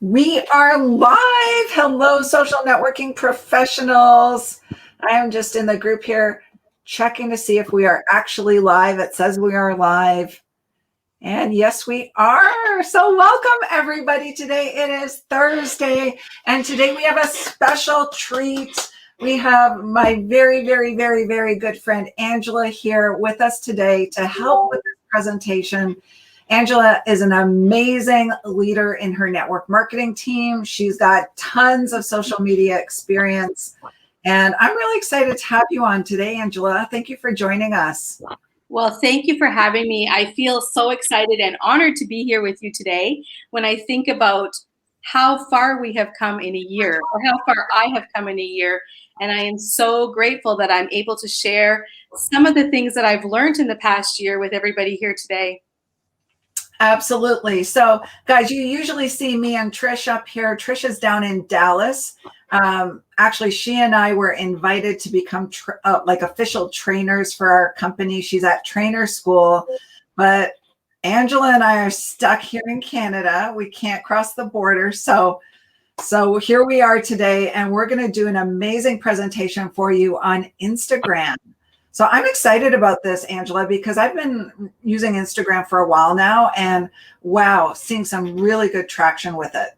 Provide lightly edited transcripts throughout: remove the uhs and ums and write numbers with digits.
We are live. Hello, social networking professionals. I am just in the group here checking to see if we are actually live. It says we are live. And yes, we are. So welcome everybody. Today it is Thursday. And today we have a special treat. We have my very, very, very, very good friend Angela here with us today to help with this presentation. Angela is an amazing leader in her network marketing team. She's got tons of social media experience. And I'm really excited to have you on today, Angela. Thank you for joining us. Well, thank you for having me. I feel so excited and honored to be here with you today. When I think about how far we have come in a year, or how far I have come in a year, and I am so grateful that I'm able to share some of the things that I've learned in the past year with everybody here today. Absolutely. So, guys, you usually see me and Trish up here. Trish is down in Dallas. Actually, she and I were invited to become like official trainers for our company. She's at trainer school, but Angela and I are stuck here in Canada. We can't cross the border. So here we are today, and we're going to do an amazing presentation for you on Instagram. So I'm excited about this, Angela, because I've been using Instagram for a while now, and wow, seeing some really good traction with it.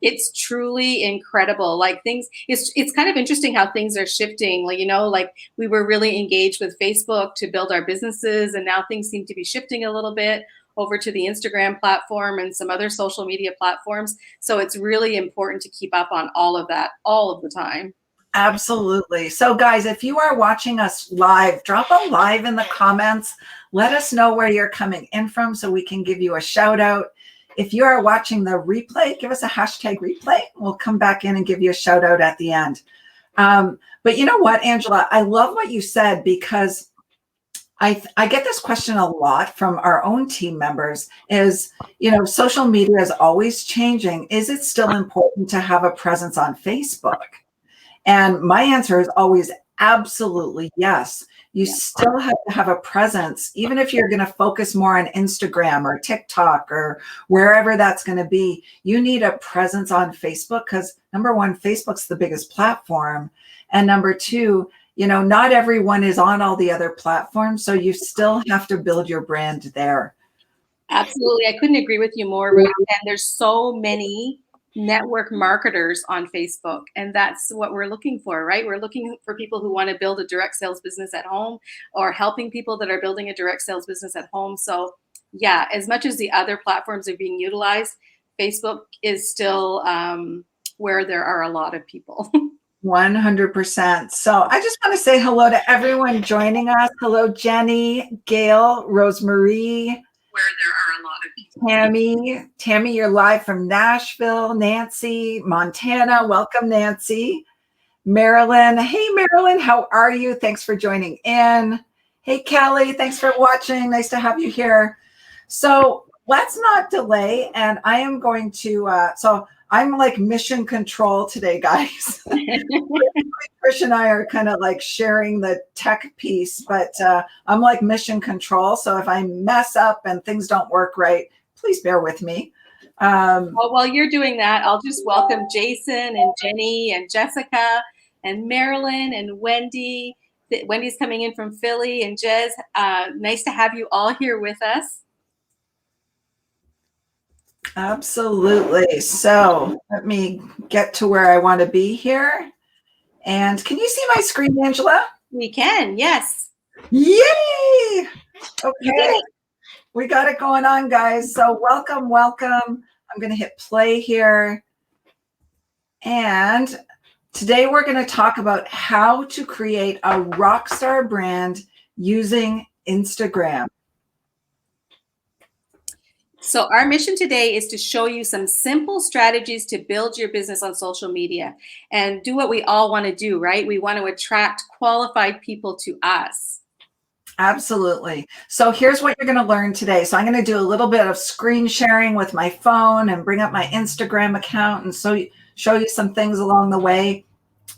It's truly incredible. Like it's kind of interesting how things are shifting. Like we were really engaged with Facebook to build our businesses, and now things seem to be shifting a little bit over to the Instagram platform and some other social media platforms. So it's really important to keep up on all of that all of the time. Absolutely. So guys, if you are watching us live, drop a live in the comments. Let us know where you're coming in from so we can give you a shout out. If you are watching the replay, give us a hashtag replay. We'll come back in and give you a shout out at the end. But you know what, Angela, I love what you said, because I get this question a lot from our own team members is, social media is always changing. Is it still important to have a presence on Facebook? And my answer is always absolutely yes. You still have to have a presence, even if you're going to focus more on Instagram or TikTok or wherever that's going to be. You need a presence on Facebook because, number one, Facebook's the biggest platform. And number two, not everyone is on all the other platforms. So you still have to build your brand there. Absolutely. I couldn't agree with you more, Ruth. And there's so many network marketers on Facebook, and that's what we're looking for, right? We're looking for people who want to build a direct sales business at home, or helping people that are building a direct sales business at home. So yeah, as much as the other platforms are being utilized, Facebook is still where there are a lot of people. 100%. So I just want to say hello to everyone joining us. Hello, Jenny, Gail, Rosemarie, where there are a lot of people. Tammy, you're live from Nashville. Nancy, Montana. Welcome, Nancy. Marilyn. Hey, Marilyn, how are you? Thanks for joining in. Hey, Kelly, thanks for watching. Nice to have you here. So let's not delay. And I am going to, so I'm like mission control today, guys. Trish and I are kind of like sharing the tech piece, but I'm like mission control. So if I mess up and things don't work right, please bear with me. Well, while you're doing that, I'll just welcome Jason and Jenny and Jessica and Marilyn and Wendy. Wendy's coming in from Philly, and Jez. Nice to have you all here with us. Absolutely. So let me get to where I want to be here. And can you see my screen, Angela? We can, yes. Yay! Okay. We got it going on, guys. So welcome. I'm going to hit play here. And today we're going to talk about how to create a rockstar brand using Instagram. So our mission today is to show you some simple strategies to build your business on social media and do what we all want to do, right? We want to attract qualified people to us. Absolutely. So here's what you're going to learn today. So I'm going to do a little bit of screen sharing with my phone and bring up my Instagram account and show you some things along the way.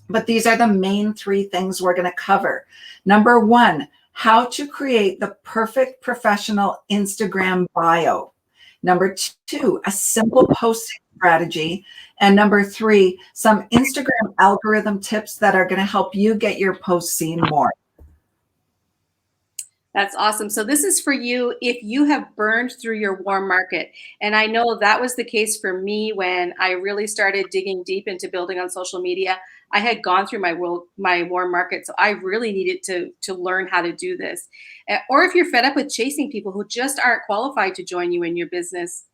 But these are the main three things we're going to cover. Number one, how to create the perfect professional Instagram bio. Number two, a simple posting strategy. And number three, some Instagram algorithm tips that are going to help you get your posts seen more. That's awesome. So this is for you if you have burned through your warm market. And I know that was the case for me when I really started digging deep into building on social media. I had gone through my warm market, so I really needed to learn how to do this. Or if you're fed up with chasing people who just aren't qualified to join you in your business,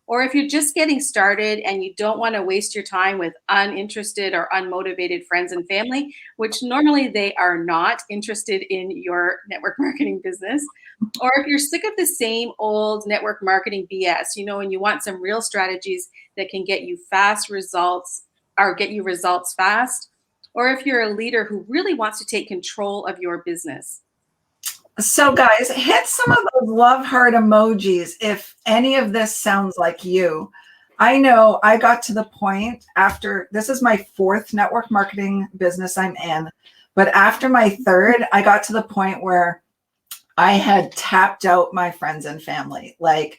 or if you're just getting started and you don't want to waste your time with uninterested or unmotivated friends and family, which normally they are not interested in your network marketing business, or if you're sick of the same old network marketing BS, and you want some real strategies that can get you fast results or get you results fast, or if you're a leader who really wants to take control of your business. So guys, hit some of those love heart emojis if any of this sounds like you. I know I got to the point after, this is my fourth network marketing business I'm in, but after my third, I got to the point where I had tapped out my friends and family. Like,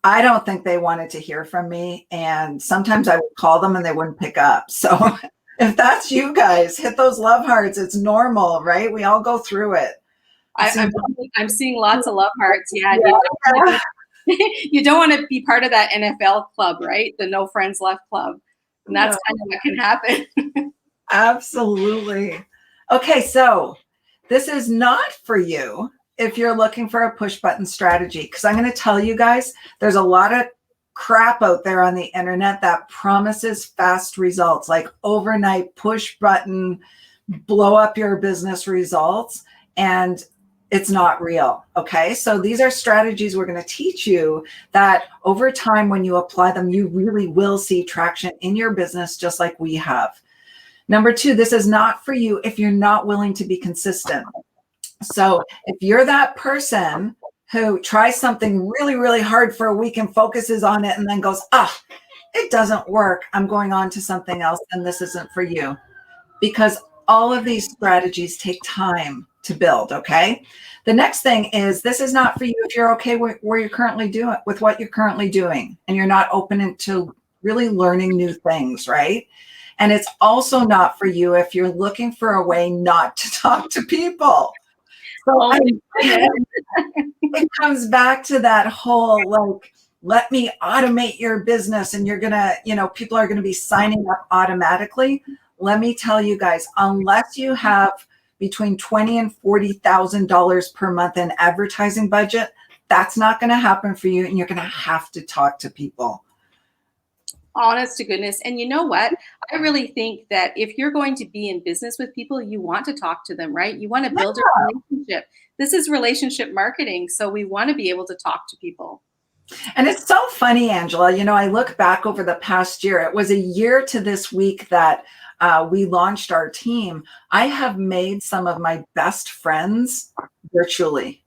I don't think they wanted to hear from me. And sometimes I would call them and they wouldn't pick up. So if that's you guys, hit those love hearts. It's normal, right? We all go through it. I'm seeing lots of love hearts. Yeah. You don't want to be part of that NFL club, right? The no friends left club. And that's kind of what can happen. Absolutely. Okay. So this is not for you if you're looking for a push button strategy, because I'm going to tell you guys, there's a lot of crap out there on the internet that promises fast results, like overnight push button, blow up your business results. And it's not real. Okay. So these are strategies we're going to teach you that over time, when you apply them, you really will see traction in your business, just like we have. Number two, this is not for you if you're not willing to be consistent. So if you're that person who tries something really, really hard for a week and focuses on it and then goes, it doesn't work, I'm going on to something else, then this isn't for you. Because all of these strategies take time to build. Okay. The next thing is, this is not for you if you're okay with where you're currently doing, with what you're currently doing, and you're not open to really learning new things. Right. And it's also not for you if you're looking for a way not to talk to people. So it comes back to that whole, like, let me automate your business and you're going to, people are going to be signing up automatically. Let me tell you guys, unless you have between $20,000 and $40,000 per month in advertising budget, that's not going to happen for you. And you're going to have to talk to people. Honest to goodness. And you know what? I really think that if you're going to be in business with people, you want to talk to them, right? You want to build a relationship. This is relationship marketing. So we want to be able to talk to people. And it's so funny, Angela. I look back over the past year. It was a year to this week that we launched our team. I have made some of my best friends virtually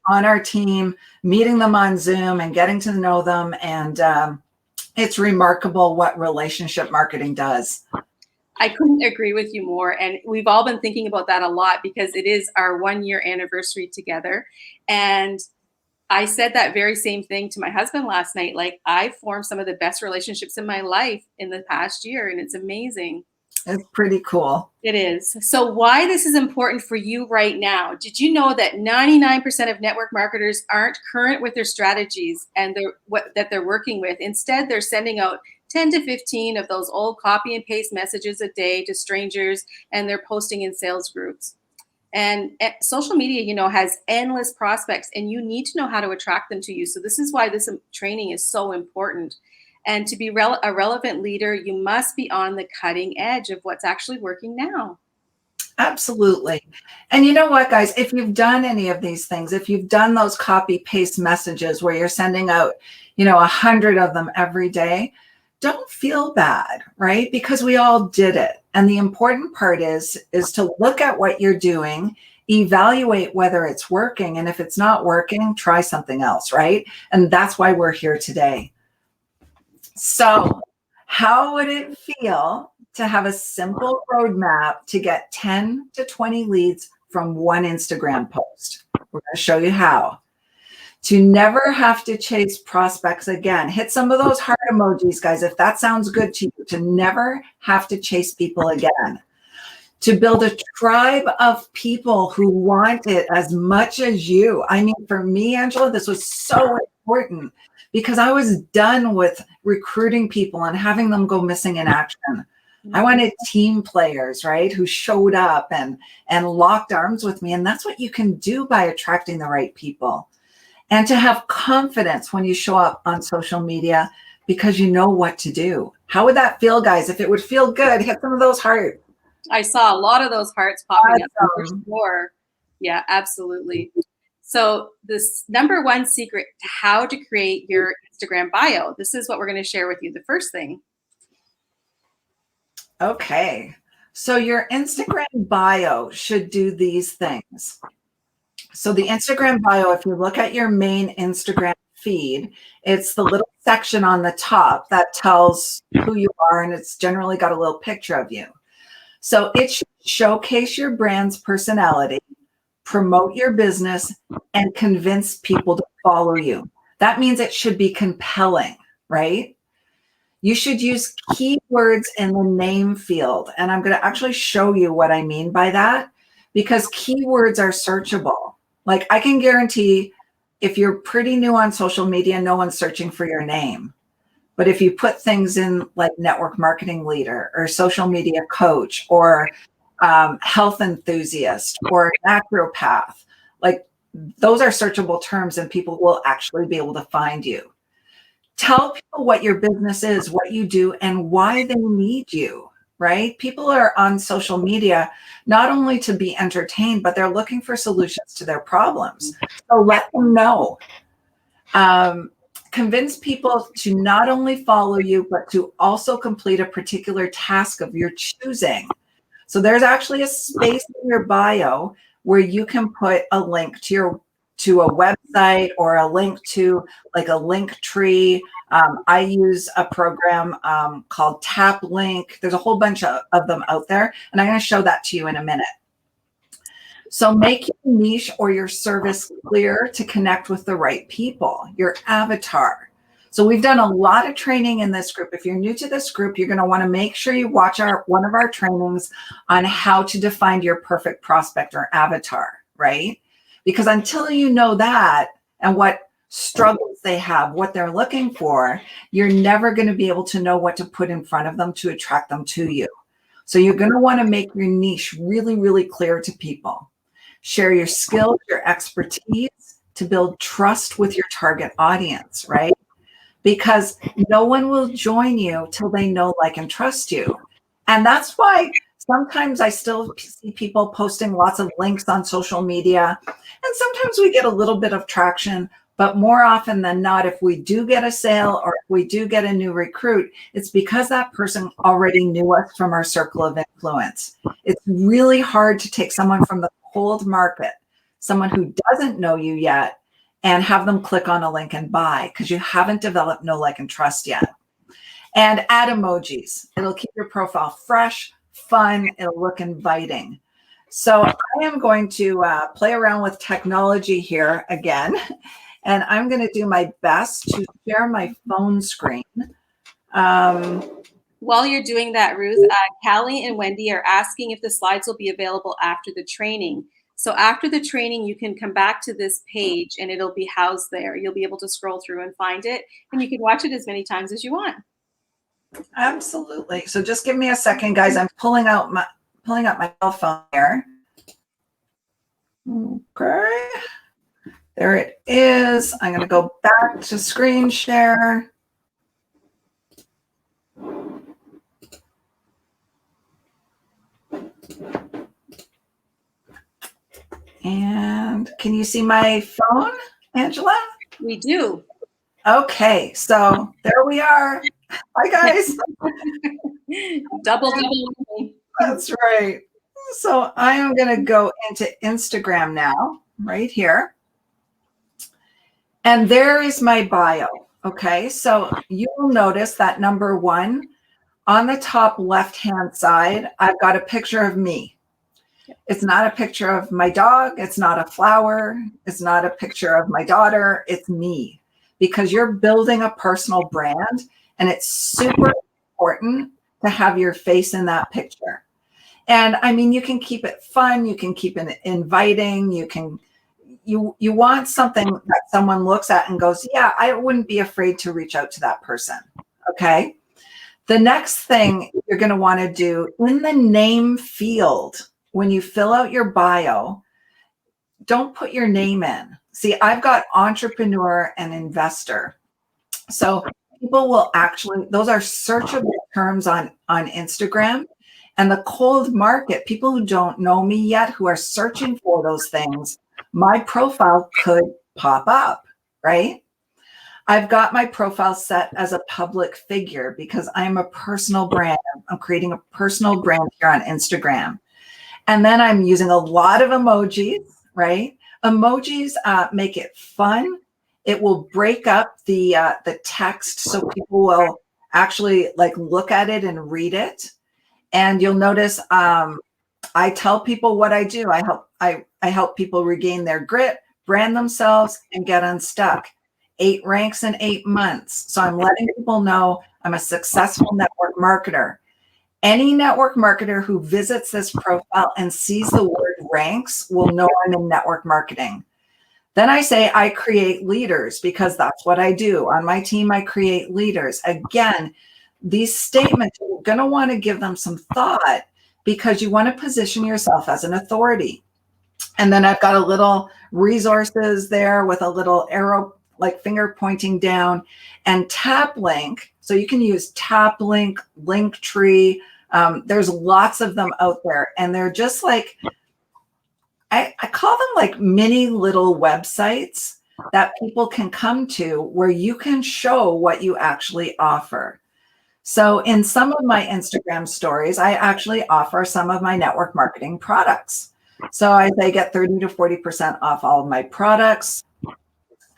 on our team, meeting them on Zoom and getting to know them. And it's remarkable what relationship marketing does. I couldn't agree with you more. And we've all been thinking about that a lot because it is our 1-year anniversary together. And I said that very same thing to my husband last night. Like, I formed some of the best relationships in my life in the past year, and it's amazing. It's pretty cool. It is. So why this is important for you right now? Did you know that 99% of network marketers aren't current with their strategies and that they're working with? Instead, they're sending out 10 to 15 of those old copy and paste messages a day to strangers, and they're posting in sales groups. And social media, has endless prospects, and you need to know how to attract them to you. So this is why this training is so important. And to be a relevant leader, you must be on the cutting edge of what's actually working now. Absolutely. And you know what, guys, if you've done any of these things, if you've done those copy paste messages where you're sending out, 100 of them every day, don't feel bad, right? Because we all did it. And the important part is to look at what you're doing, evaluate whether it's working. And if it's not working, try something else, right? And that's why we're here today. So how would it feel to have a simple roadmap to get 10 to 20 leads from one Instagram post? We're going to show you how. to never have to chase prospects again. Hit some of those heart emojis, guys, if that sounds good to you, to never have to chase people again. To build a tribe of people who want it as much as you. I mean, for me, Angela, this was so important because I was done with recruiting people and having them go missing in action. I wanted team players, right, who showed up and locked arms with me. And that's what you can do by attracting the right people. And to have confidence when you show up on social media because you know what to do. How would that feel, guys? If it would feel good, hit some of those hearts. I saw a lot of those hearts popping up for sure. Yeah, absolutely. So this number one secret to how to create your Instagram bio. This is what we're going to share with you. The first thing. Okay. So your Instagram bio should do these things. So the Instagram bio, if you look at your main Instagram feed, it's the little section on the top that tells who you are, and it's generally got a little picture of you. So it should showcase your brand's personality, promote your business, and convince people to follow you. That means it should be compelling, right? You should use keywords in the name field. And I'm going to actually show you what I mean by that, because keywords are searchable. Like, I can guarantee if you're pretty new on social media, no one's searching for your name. But if you put things in like network marketing leader or social media coach or health enthusiast or naturopath, like, those are searchable terms and people will actually be able to find you. Tell people what your business is, what you do, and why they need you, right? People are on social media not only to be entertained, but they're looking for solutions to their problems. So let them know. Convince people to not only follow you, but to also complete a particular task of your choosing. So there's actually a space in your bio where you can put a link to a website or a link to like a link tree. I use a program called Tap Link. There's a whole bunch of them out there, and I'm going to show that to you in a minute. So make your niche or your service clear to connect with the right people, your avatar. So we've done a lot of training in this group. If you're new to this group, you're going to want to make sure you watch one of our trainings on how to define your perfect prospect or avatar, right? Because until you know that and what struggles they have, what they're looking for, you're never going to be able to know what to put in front of them to attract them to you. So you're going to want to make your niche really, really clear to people. Share your skills, your expertise to build trust with your target audience, right? Because no one will join you till they know, like, and trust you. And that's why sometimes I still see people posting lots of links on social media. And sometimes we get a little bit of traction, but more often than not, if we do get a sale or if we do get a new recruit, it's because that person already knew us from our circle of influence. It's really hard to take someone from the cold market, someone who doesn't know you yet, and have them click on a link and buy because you haven't developed know, like, and trust yet. And add emojis. It'll keep your profile fresh, fun. It'll look inviting. So I am going to play around with technology here again, and I'm going to do my best to share my phone screen. While you're doing that, Ruth, Callie and Wendy are asking if the slides will be available after the training. So after the training, you can come back to this page and it'll be housed there. You'll be able to scroll through and find it, and you can watch it as many times as you want. Absolutely. So just give me a second, guys. I'm pulling up my cell phone here. Okay. There it is. I'm going to go back to screen share. And can you see my phone, Angela? We do. Okay, so there we are. Hi, guys. Double. That's right. So I am going to go into Instagram now, right here. And there is my bio. Okay, so you will notice that number one, on the top left-hand side, I've got a picture of me. It's not a picture of my dog. It's not a flower. It's not a picture of my daughter. It's me, because you're building a personal brand, and it's super important to have your face in that picture. And I mean, you can keep it fun. You can keep it inviting. You want something that someone looks at and goes, yeah, I wouldn't be afraid to reach out to that person. Okay. The next thing you're going to want to do in the name field, when you fill out your bio, don't put your name in. See, I've got entrepreneur and investor. So people will actually, those are searchable terms on Instagram. And the cold market, people who don't know me yet, who are searching for those things, my profile could pop up, right? I've got my profile set as a public figure because I'm a personal brand. I'm creating a personal brand here on Instagram. And then I'm using a lot of emojis, right? Emojis make it fun. It will break up the text so people will actually like look at it and read it. And you'll notice I tell people what I do. I help people regain their grit, brand themselves, and get unstuck. 8 ranks in 8 months. So I'm letting people know I'm a successful network marketer. Any network marketer who visits this profile and sees the word ranks will know I'm in network marketing. Then I say I create leaders, because that's what I do. On my team, I create leaders. Again, these statements, you're going to want to give them some thought, because you want to position yourself as an authority. And then I've got a little resources there with a little arrow, like finger pointing down, and tap link. So you can use tap link, Linktree. There's lots of them out there, and they're just like, I call them like mini little websites that people can come to where you can show what you actually offer. So in some of my Instagram stories, I actually offer some of my network marketing products. So I say get 30 to 40% off all of my products.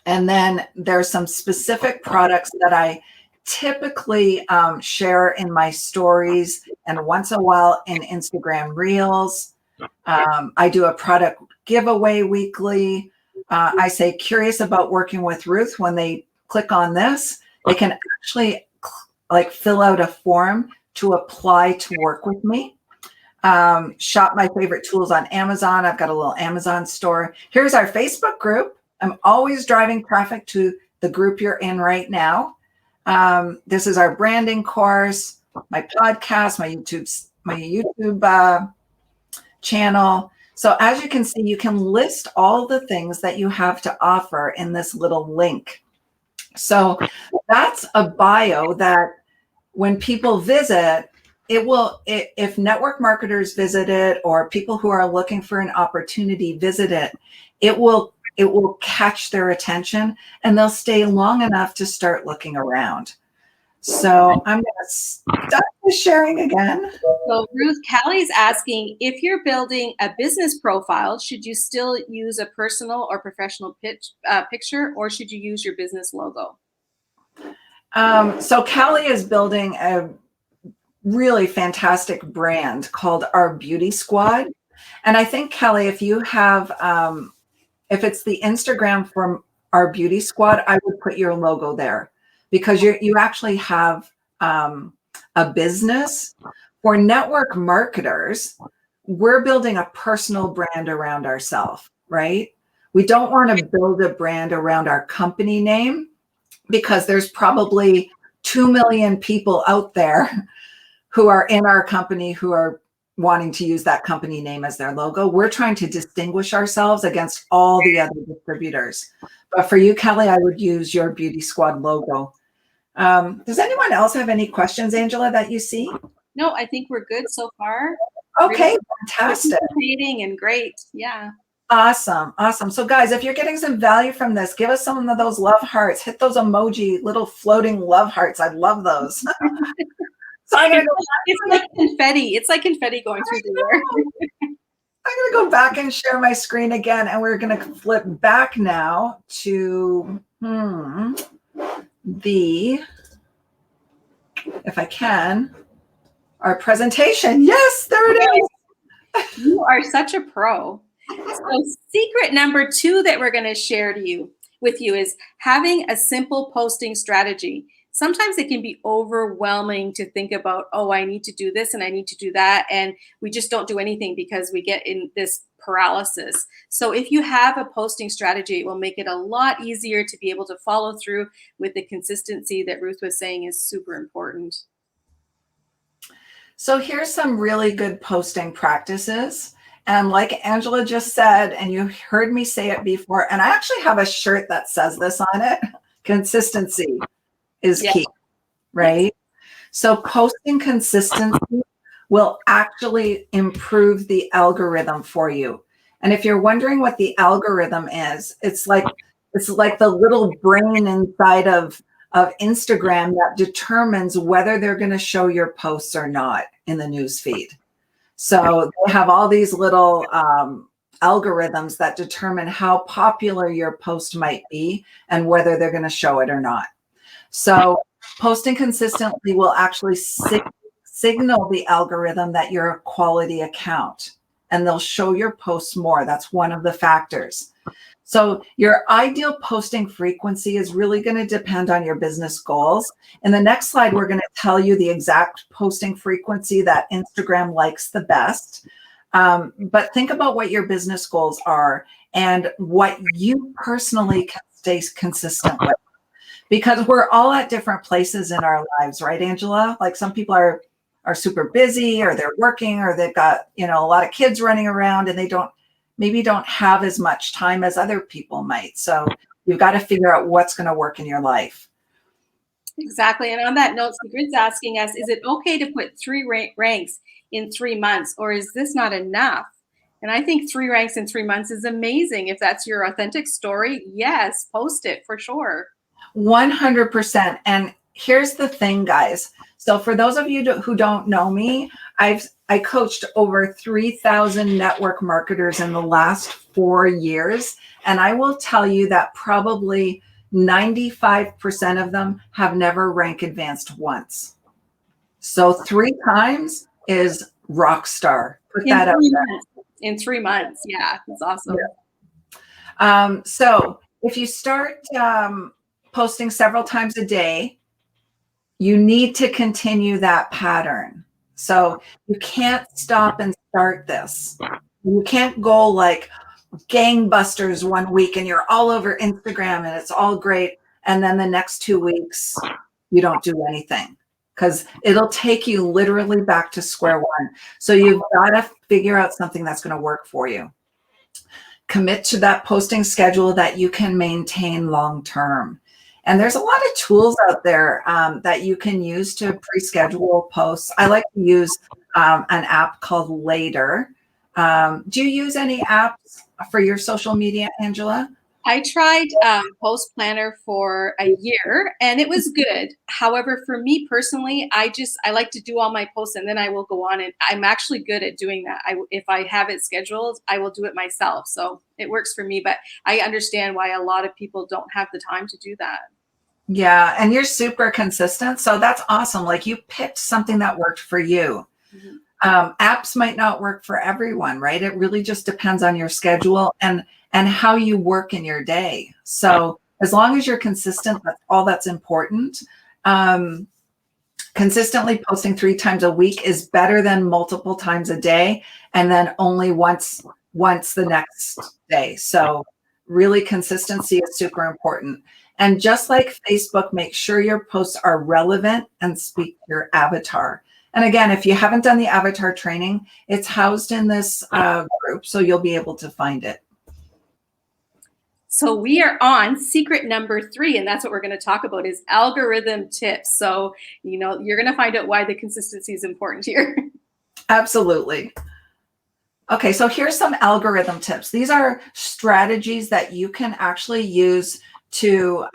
And then there's some specific products that I typically share in my stories, and once in a while in Instagram Reels. I do a product giveaway weekly. I say curious about working with Ruth. When they click on this, they can actually like fill out a form to apply to work with me. Shop my favorite tools on Amazon. I've got a little Amazon store. Here's our Facebook group. I'm always driving traffic to the group you're in right now. This is our branding course, my podcast, my YouTube channel. So as you can see, you can list all the things that you have to offer in this little link. So that's a bio that when people visit, if network marketers visit it, or people who are looking for an opportunity visit it, it will catch their attention, and they'll stay long enough to start looking around. So I'm going to start sharing again. So Ruth, Callie's asking, if you're building a business profile, should you still use a personal or professional picture, or should you use your business logo? So Callie is building a really fantastic brand called Our Beauty Squad. And I think, Kelly, if you have, if it's the Instagram from Our Beauty Squad, I would put your logo there, because you actually have a business. For network marketers, we're building a personal brand around ourselves, right? We don't want to build a brand around our company name, because there's probably 2 million people out there who are in our company who are wanting to use that company name as their logo. We're trying to distinguish ourselves against all the other distributors. But for you, Kelly, I would use your Beauty Squad logo. Does anyone else have any questions, Angela, that you see? No, I think we're good so far. Okay, really fantastic. And great. Yeah. Awesome. Awesome. So guys, if you're getting some value from this, give us some of those love hearts. Hit those emoji, little floating love hearts. I love those. So I'm gonna go it's like confetti. It's like confetti going through the air. I'm going to go back and share my screen again, and we're going to flip back now to if I can, our presentation. Yes, there it is. You are such a pro. So secret number 2 that we're going to share with you is having a simple posting strategy. Sometimes it can be overwhelming to think about, oh, I need to do this and I need to do that. And we just don't do anything because we get in this paralysis. So if you have a posting strategy, it will make it a lot easier to be able to follow through with the consistency that Ruth was saying is super important. So here's some really good posting practices. And like Angela just said, and you heard me say it before, and I actually have a shirt that says this on it, consistency is key, right? So posting consistency will actually improve the algorithm for you. And if you're wondering what the algorithm is, it's like the little brain inside of Instagram that determines whether they're going to show your posts or not in the news feed. So they have all these little algorithms that determine how popular your post might be and whether they're going to show it or not. So posting consistently will actually signal the algorithm that you're a quality account, and they'll show your posts more. That's one of the factors. So your ideal posting frequency is really going to depend on your business goals. In the next slide, we're going to tell you the exact posting frequency that Instagram likes the best. But think about what your business goals are and what you personally can stay consistent with. Because we're all at different places in our lives, right, Angela? Like some people are super busy, or they're working, or they've got, a lot of kids running around, and they maybe don't have as much time as other people might. So you've got to figure out what's going to work in your life. Exactly. And on that note, Sigrid's asking us, is it okay to put 3 ranks in 3 months, or is this not enough? And I think 3 ranks in 3 months is amazing. If that's your authentic story, yes, post it for sure. 100%. And here's the thing, guys. So for those of you who don't know me, I coached over 3,000 network marketers in the last 4 years. And I will tell you that probably 95% of them have never rank advanced once. So 3 times is rock star. Put that out there. In 3 months. Yeah, that's awesome. Yeah. So if you start posting several times a day, you need to continue that pattern. So you can't stop and start this. You can't go like gangbusters one week and you're all over Instagram and it's all great. And then the next 2 weeks, you don't do anything, because it'll take you literally back to square one. So you've got to figure out something that's going to work for you. Commit to that posting schedule that you can maintain long-term. And there's a lot of tools out there that you can use to pre-schedule posts. I like to use an app called Later. Do you use any apps for your social media, Angela? I tried Post Planner for a year and it was good. However, for me personally, I like to do all my posts and then I will go on, and I'm actually good at doing that. If I have it scheduled, I will do it myself. So it works for me, but I understand why a lot of people don't have the time to do that. Yeah, and you're super consistent. So that's awesome. Like, you picked something that worked for you. Mm-hmm. Apps might not work for everyone, right? It really just depends on your schedule and how you work in your day. So as long as you're consistent, that's all that's important. Consistently posting 3 times a week is better than multiple times a day, and then only once the next day. So really, consistency is super important. And just like Facebook, make sure your posts are relevant and speak to your avatar. And again, if you haven't done the avatar training, it's housed in this group, so you'll be able to find it. So we are on secret number 3, and that's what we're going to talk about, is algorithm tips. So, you're going to find out why the consistency is important here. Absolutely. Okay, so here's some algorithm tips. These are strategies that you can actually use to,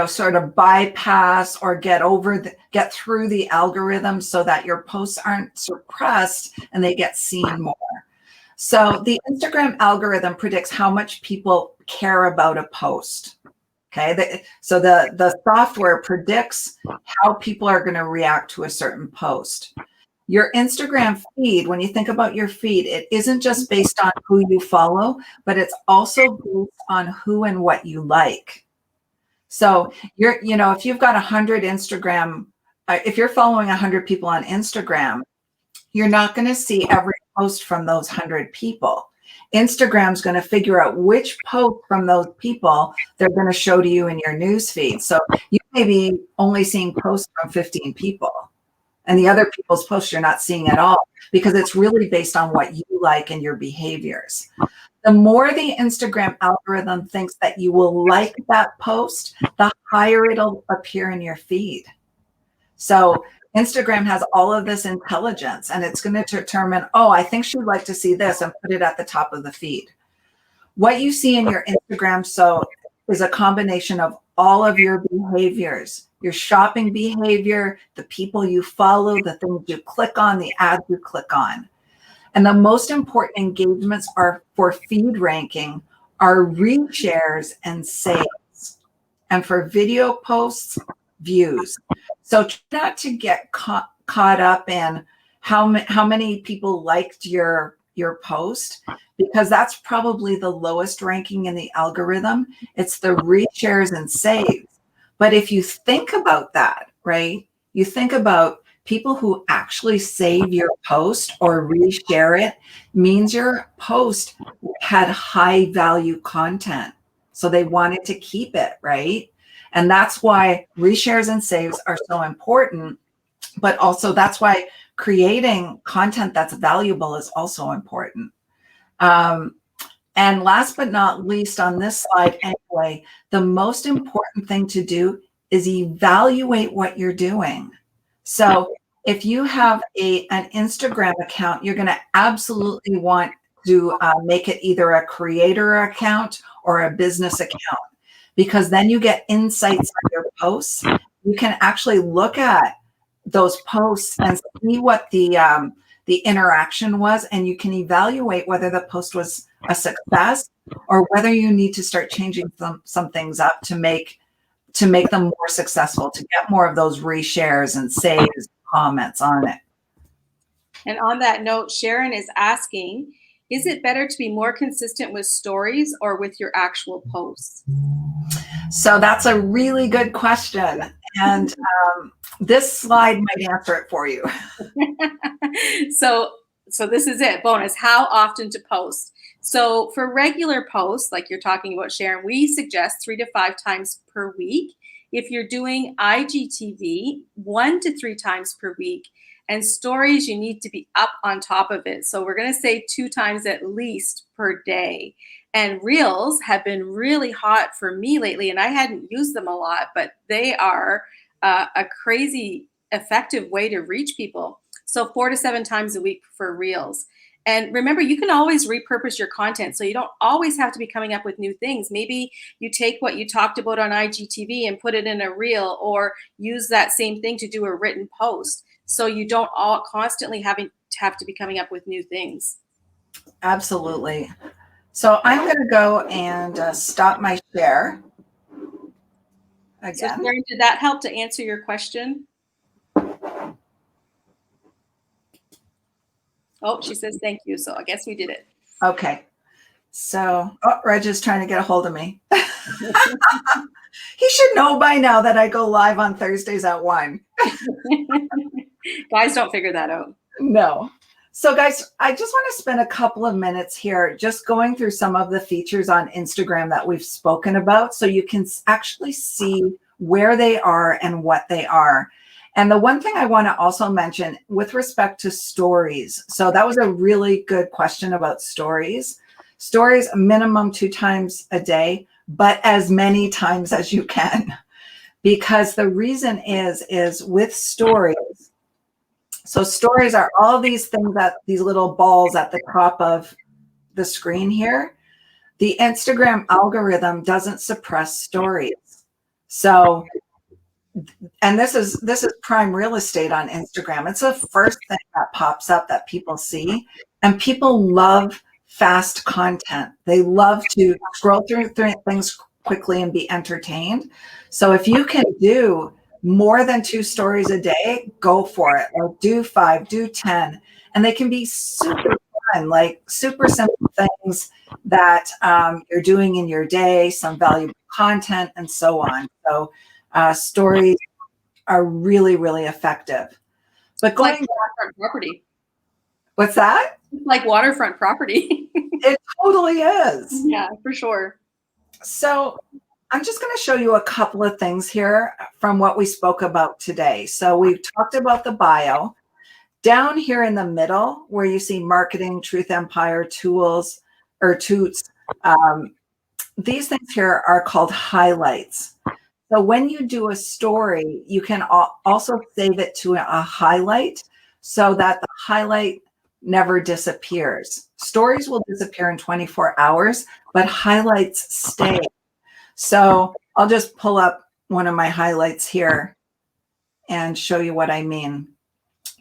sort of bypass or get through the algorithm so that your posts aren't suppressed and they get seen more. So the Instagram algorithm predicts how much people care about a post. Okay, so the software predicts how people are going to react to a certain post. Your Instagram feed, when you think about your feed, it isn't just based on who you follow, but it's also based on who and what you like. So if you've got 100 Instagram, if you're following 100 people on Instagram, you're not going to see every post from those 100 people. Instagram's going to figure out which post from those people they're going to show to you in your news feed. So you may be only seeing posts from 15 people, and the other people's posts you're not seeing at all, because it's really based on what you like and your behaviors. The more the Instagram algorithm thinks that you will like that post, the higher it'll appear in your feed. So Instagram has all of this intelligence, and it's going to determine, oh, I think she'd like to see this, and put it at the top of the feed. What you see in your Instagram is a combination of all of your behaviors, your shopping behavior, the people you follow, the things you click on, the ads you click on. And the most important engagements are for feed ranking are reshares and saves. And for video posts, views. So try not to get caught up in how many people liked your post, because that's probably the lowest ranking in the algorithm. It's the reshares and saves. But if you think about that, right? You think about people who actually save your post or reshare it, means your post had high value content. So they wanted to keep it, right? And that's why reshares and saves are so important. But also that's why creating content that's valuable is also important. And last but not least on this slide anyway, the most important thing to do is evaluate what you're doing. So if you have an Instagram account, you're going to absolutely want to make it either a creator account or a business account, because then you get insights on your posts. You can actually look at those posts and see what the interaction was, and you can evaluate whether the post was a success or whether you need to start changing some things up to make them more successful, to get more of those reshares and saves, comments on it. And on that note, Sharon is asking, is it better to be more consistent with stories or with your actual posts? So that's a really good question. And this slide might answer it for you. So this is it. Bonus, how often to post? So for regular posts, like you're talking about, Sharon, we suggest 3 to 5 times per week. If you're doing IGTV, 1 to 3 times per week. And stories, you need to be up on top of it. So we're going to say 2 times at least per day. And reels have been really hot for me lately, and I hadn't used them a lot, but they are a crazy effective way to reach people. So 4 to 7 times a week for reels. And remember, you can always repurpose your content. So you don't always have to be coming up with new things. Maybe you take what you talked about on IGTV and put it in a reel, or use that same thing to do a written post. So you don't all constantly have to be coming up with new things. Absolutely. So I'm going to go and stop my share again. So Sharon, did that help to answer your question? Oh, she says thank you. So I guess we did it. Okay. So, Reg is trying to get a hold of me. He should know by now that I go live on Thursdays at 1. Guys don't figure that out. No. So guys, I just want to spend a couple of minutes here just going through some of the features on Instagram that we've spoken about, so you can actually see where they are and what they are. And the one thing I want to also mention with respect to stories. So that was a really good question about stories. Stories, minimum 2 times a day, but as many times as you can. Because the reason is with stories. So stories are all these things, that these little balls at the top of the screen here. The Instagram algorithm doesn't suppress stories. So, and this is prime real estate on Instagram. It's the first thing that pops up that people see, and people love fast content. They love to scroll through things quickly and be entertained. So if you can do more than 2 stories a day, go for it. Or do 5, do 10. And they can be super fun, like super simple things that you're doing in your day, some valuable content, and so on. So stories are really, really effective. But going like waterfront property. What's that? It's like waterfront property. It totally is. Yeah, for sure. So I'm just going to show you a couple of things here from what we spoke about today. So we've talked about the bio. Down here in the middle, where you see marketing, truth empire, tools, or toots, these things here are called highlights. So when you do a story, you can also save it to a highlight so that the highlight never disappears. Stories will disappear in 24 hours, but highlights stay. So I'll just pull up one of my highlights here and show you what I mean.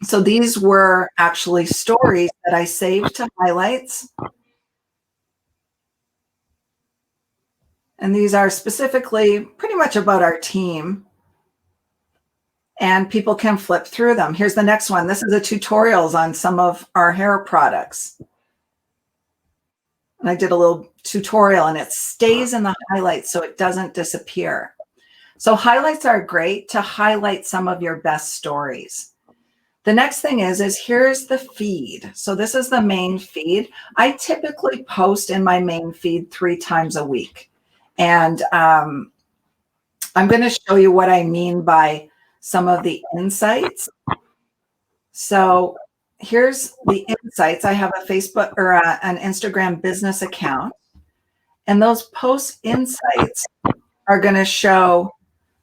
So these were actually stories that I saved to highlights. And these are specifically pretty much about our team. And people can flip through them. Here's the next one. This is a tutorials on some of our hair products. And I did a little tutorial and it stays in the highlights so it doesn't disappear. So highlights are great to highlight some of your best stories. The next thing is here's the feed. So this is the main feed. I typically post in my main feed 3 times a week. And I'm going to show you what I mean by some of the insights. So here's the insights. I have a Facebook or an Instagram business account. And those post insights are going to show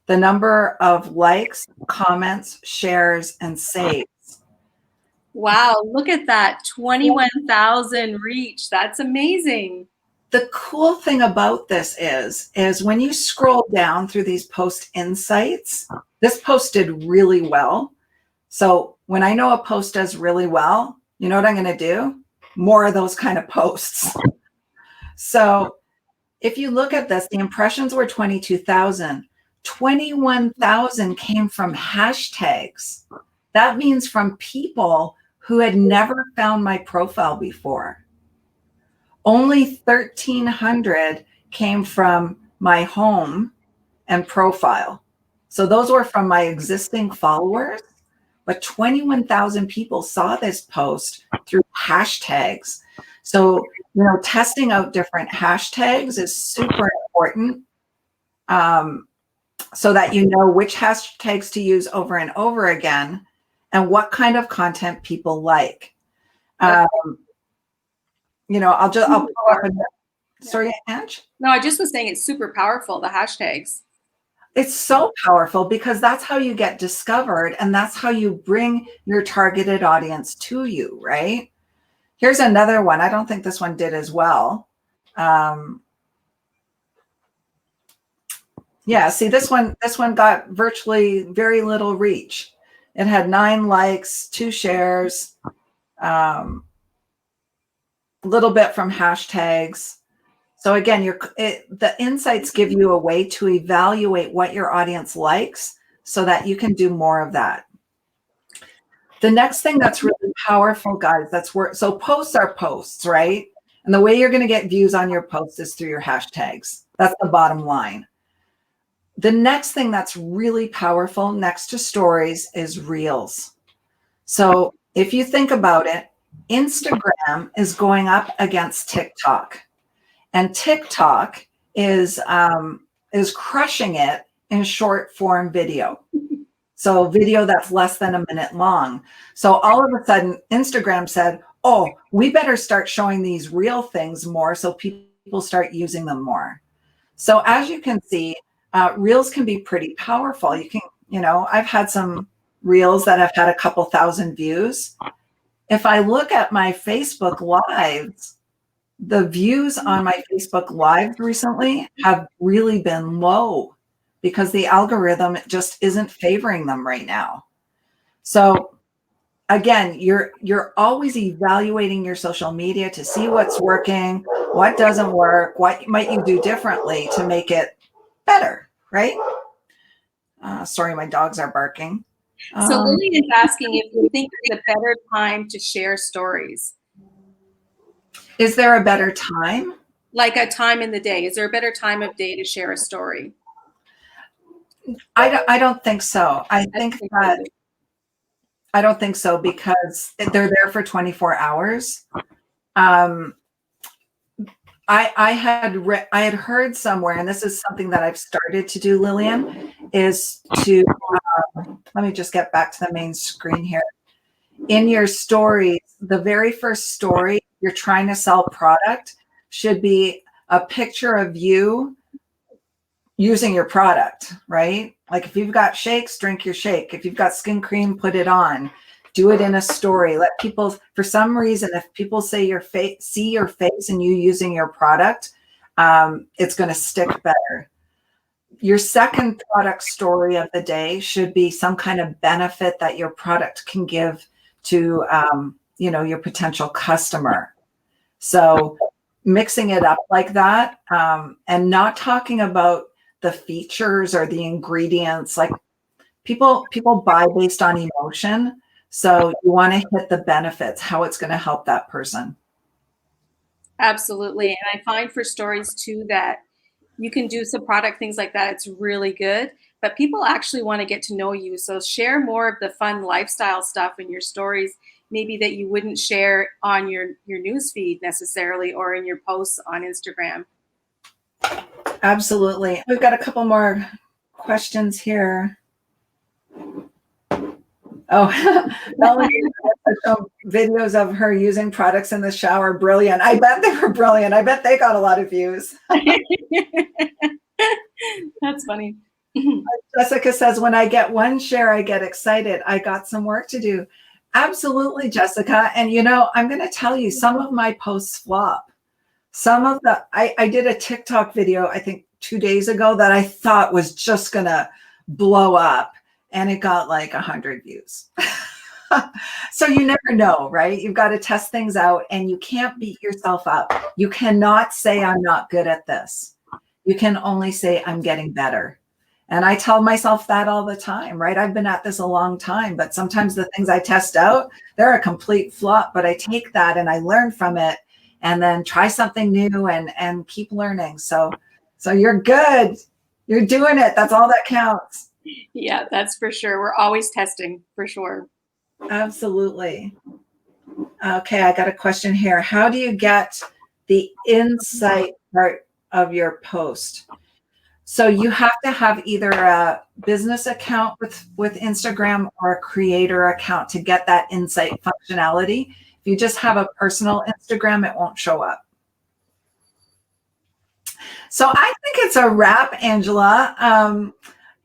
the number of likes, comments, shares, and saves. Wow, look at that. 21,000 reach. That's amazing. The cool thing about this is when you scroll down through these post insights, this post did really well. So when I know a post does really well, you know what I'm going to do? More of those kind of posts. So if you look at this, the impressions were 22,000. 21,000 came from hashtags. That means from people who had never found my profile before. Only 1,300 came from my home and profile. So those were from my existing followers, but 21,000 people saw this post through hashtags. So, testing out different hashtags is super important so that you know which hashtags to use over and over again and what kind of content people like. I'll pull up sorry, Ange? No, I just was saying it's super powerful, the hashtags. It's so powerful because that's how you get discovered and that's how you bring your targeted audience to you, right? Here's another one. I don't think this one did as well. Yeah, see this one got virtually very little reach. It had 9 likes, 2 shares, a little bit from hashtags. So again, the insights give you a way to evaluate what your audience likes so that you can do more of that. The next thing that's really powerful, guys, so posts are posts, right? And the way you're going to get views on your posts is through your hashtags. That's the bottom line. The next thing that's really powerful next to stories is reels. So if you think about it, Instagram is going up against TikTok. And TikTok is crushing it in short form video. So video that's less than a minute long. So all of a sudden, Instagram said, oh, we better start showing these real things more so people start using them more. So as you can see, reels can be pretty powerful. You can, I've had some reels that have had a couple thousand views. If I look at my Facebook Lives, the views on my Facebook Live recently have really been low because the algorithm just isn't favoring them right now. So again, you're always evaluating your social media to see what's working, what doesn't work, what might you do differently to make it better, right? Sorry, my dogs are barking. So Lily is asking if you think there's a better time to share stories. Is there a better time? Like a time in the day. Is there a better time of day to share a story? I don't think so. I don't think so, because they're there for 24 hours. Um, I had heard somewhere, and this is something that I've started to do, Lillian, is to let me just get back to the main screen here. In your stories, the very first story, you're trying to sell product, should be a picture of you using your product, right? Like if you've got shakes, drink your shake. If you've got skin cream, put it on. Do it in a story. Let people, for some reason, if people say see your face and you using your product, it's going to stick better. Your second product story of the day should be some kind of benefit that your product can give to, your potential customer. So mixing it up like that, and not talking about the features or the ingredients. Like people buy based on emotion. So you want to hit the benefits, how it's going to help that person. Absolutely. And I find for stories too that you can do some product things like that. It's really good, but people actually want to get to know you. So share more of the fun lifestyle stuff in your stories, maybe that you wouldn't share on your news feed necessarily, or in your posts on Instagram. Absolutely. We've got a couple more questions here. Oh, Melanie, videos of her using products in the shower. Brilliant. I bet they were brilliant. I bet they got a lot of views. That's funny. Jessica says, when I get one share, I get excited. I got some work to do. Absolutely, Jessica. And I'm going to tell you, some of my posts flop. Some of I did a TikTok video, I think 2 days ago, that I thought was just going to blow up, and it got like 100 views. So you never know, right? You've got to test things out, and you can't beat yourself up. You cannot say I'm not good at this. You can only say I'm getting better. And I tell myself that all the time, right? I've been at this a long time, but sometimes the things I test out, they're a complete flop, but I take that and I learn from it, and then try something new and keep learning. So you're good. You're doing it. That's all that counts. Yeah, that's for sure. We're always testing, for sure. Absolutely. Okay, I got a question here. How do you get the insight part of your post? So you have to have either a business account with Instagram or a creator account to get that insight functionality. If you just have a personal Instagram, it won't show up. So I think it's a wrap, Angela.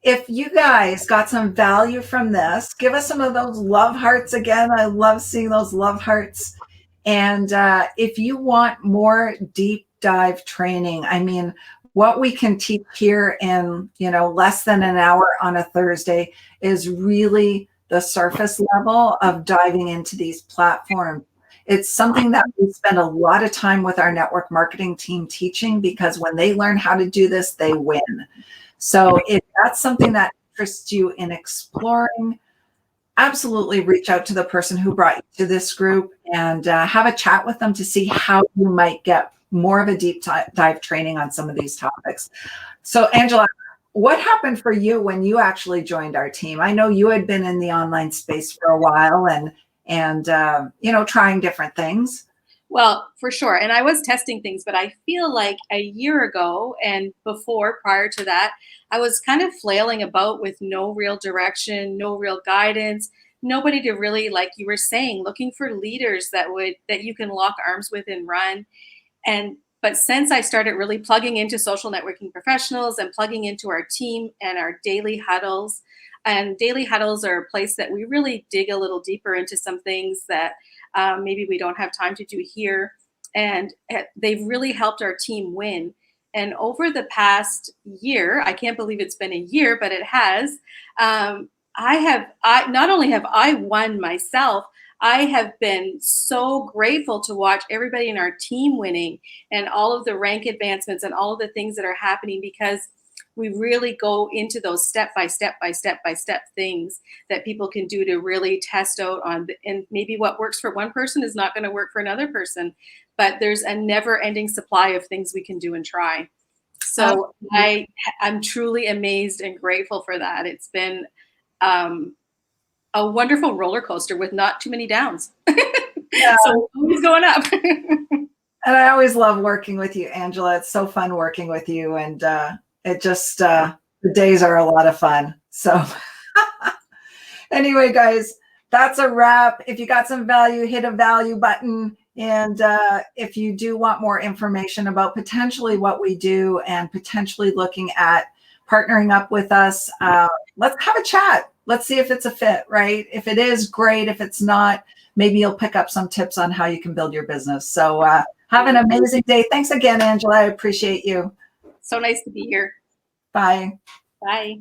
If you guys got some value from this, give us some of those love hearts again. I love seeing those love hearts. And if you want more deep dive training, I mean, what we can teach here in less than an hour on a Thursday is really the surface level of diving into these platforms. It's something that we spend a lot of time with our network marketing team teaching, because when they learn how to do this, they win. So if that's something that interests you in exploring, absolutely reach out to the person who brought you to this group and have a chat with them to see how you might get more of a deep dive training on some of these topics. So Angela, what happened for you when you actually joined our team? I know you had been in the online space for a while and trying different things. Well, for sure. And I was testing things, but I feel like a year ago and before, prior to that, I was kind of flailing about with no real direction, no real guidance, nobody to really, like you were saying, looking for leaders that you can lock arms with and run. But since I started really plugging into social networking professionals and plugging into our team and our daily huddles, and daily huddles are a place that we really dig a little deeper into some things that maybe we don't have time to do here. And they've really helped our team win. And over the past year, I can't believe it's been a year, but it has. I not only have I won myself, I have been so grateful to watch everybody in our team winning and all of the rank advancements and all of the things that are happening, because we really go into those step by step things that people can do to really test out on, and maybe what works for one person is not going to work for another person, but there's a never ending supply of things we can do and try. So I'm truly amazed and grateful for that. It's been a wonderful roller coaster with not too many downs. Yeah. So always going up. And I always love working with you, Angela. It's so fun working with you. And it just, the days are a lot of fun. So anyway, guys, that's a wrap. If you got some value, hit a value button. And if you do want more information about potentially what we do and potentially looking at partnering up with us, let's have a chat. Let's see if it's a fit, right? If it is, great. If it's not, maybe you'll pick up some tips on how you can build your business. So have an amazing day. Thanks again, Angela. I appreciate you. So nice to be here. Bye. Bye.